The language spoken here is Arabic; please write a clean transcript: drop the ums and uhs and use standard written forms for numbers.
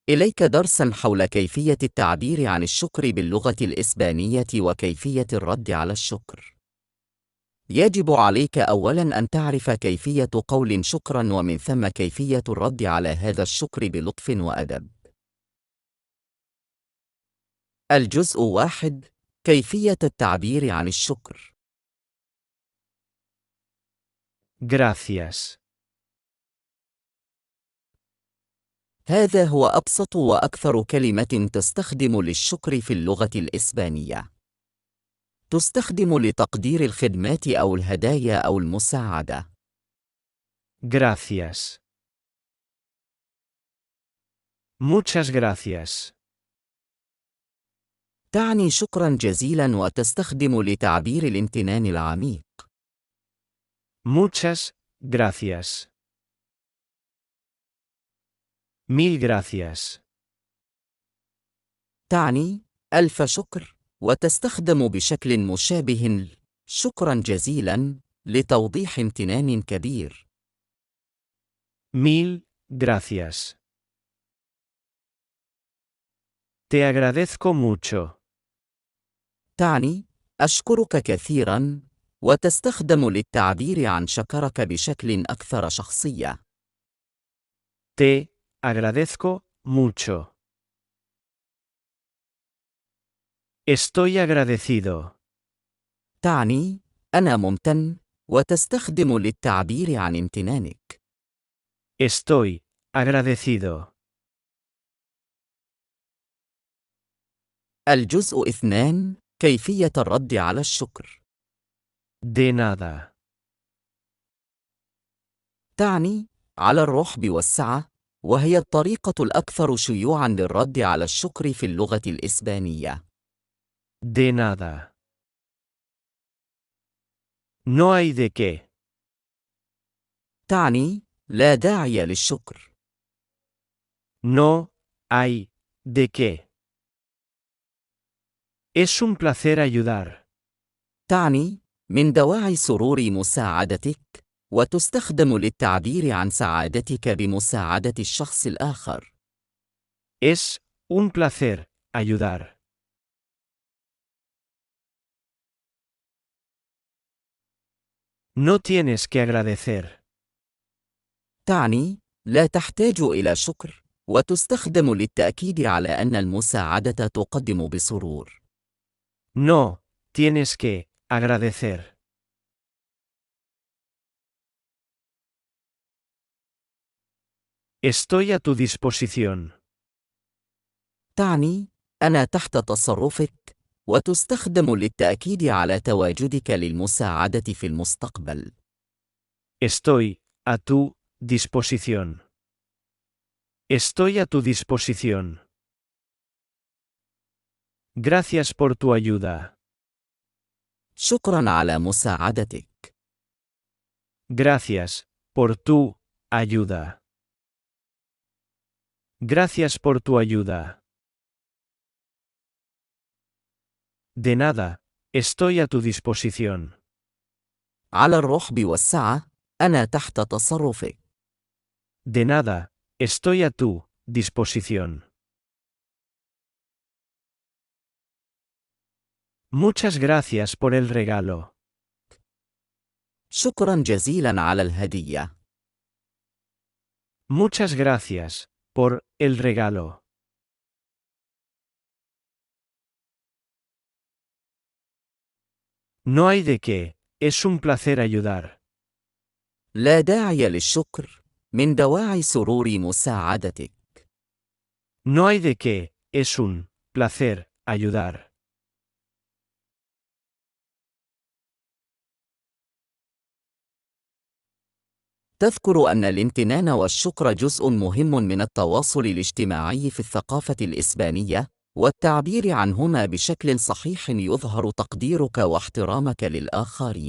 إليك درسًا حول كيفية التعبير عن الشكر باللغة الإسبانية وكيفية الرد على الشكر. يجب عليك أولًا أن تعرف كيفية قول شكرًا ومن ثم كيفية الرد على هذا الشكر بلطف وأدب. الجزء 1: كيفية التعبير عن الشكر. Gracias. هذا هو أبسط وأكثر كلمة تستخدم للشكر في اللغة الإسبانية. تستخدم لتقدير الخدمات أو الهدايا أو المساعدة. Gracias. Muchas gracias. تعني شكراً جزيلاً وتستخدم لتعبير الامتنان العميق. Muchas gracias. Mil gracias. تعني ألف شكر وتستخدم بشكل مشابه شكراً جزيلاً لتوضيح امتنان كبير. Mil gracias. Te agradezco mucho. تعني أشكرك كثيراً وتستخدم للتعبير عن شكرك بشكل أكثر شخصية. Te agradezco mucho. Estoy agradecido. تعني أنا ممتن وتستخدم للتعبير عن امتنانك. Estoy agradecido. الجزء 2: كيفية الرد على الشكر. De nada. تعني على الرحب والسعة، وهي الطريقة الأكثر شيوعاً للرد على الشكر في اللغة الإسبانية. De nada. No hay de qué. تعني لا داعي للشكر. No hay de qué. Es un placer ayudar. تعني من دواعي سرور مساعدتك، وتستخدم للتعبير عن سعادتك بمساعدة الشخص الآخر. Es un placer ayudar. No tienes que agradecer. تعني لا تحتاج إلى شكر، وتستخدم للتأكيد على أن المساعدة تقدم بسرور. No tienes que agradecer. Estoy a tu disposición. تعني أنا تحت تصرفك، وتستخدم للتأكيد على تواجدك للمساعدة في المستقبل. Estoy a tu disposición. Estoy a tu disposición. Gracias por tu ayuda. شكراً على مساعدتك. Gracias por tu ayuda. Gracias por tu ayuda. De nada, estoy a tu disposición. على الرحب والسعة، أنا تحت تصرفك. De nada, estoy a tu disposición. Muchas gracias por el regalo. شكراً جزيلاً على الهدية. Muchas gracias por el regalo. No hay de qué, es un placer ayudar. لا داعي للشكر، من دواعي سرور مساعدتك. No hay de qué, es un placer ayudar. تذكر أن الامتنان والشكر جزء مهم من التواصل الاجتماعي في الثقافة الإسبانية، والتعبير عنهما بشكل صحيح يظهر تقديرك واحترامك للآخرين.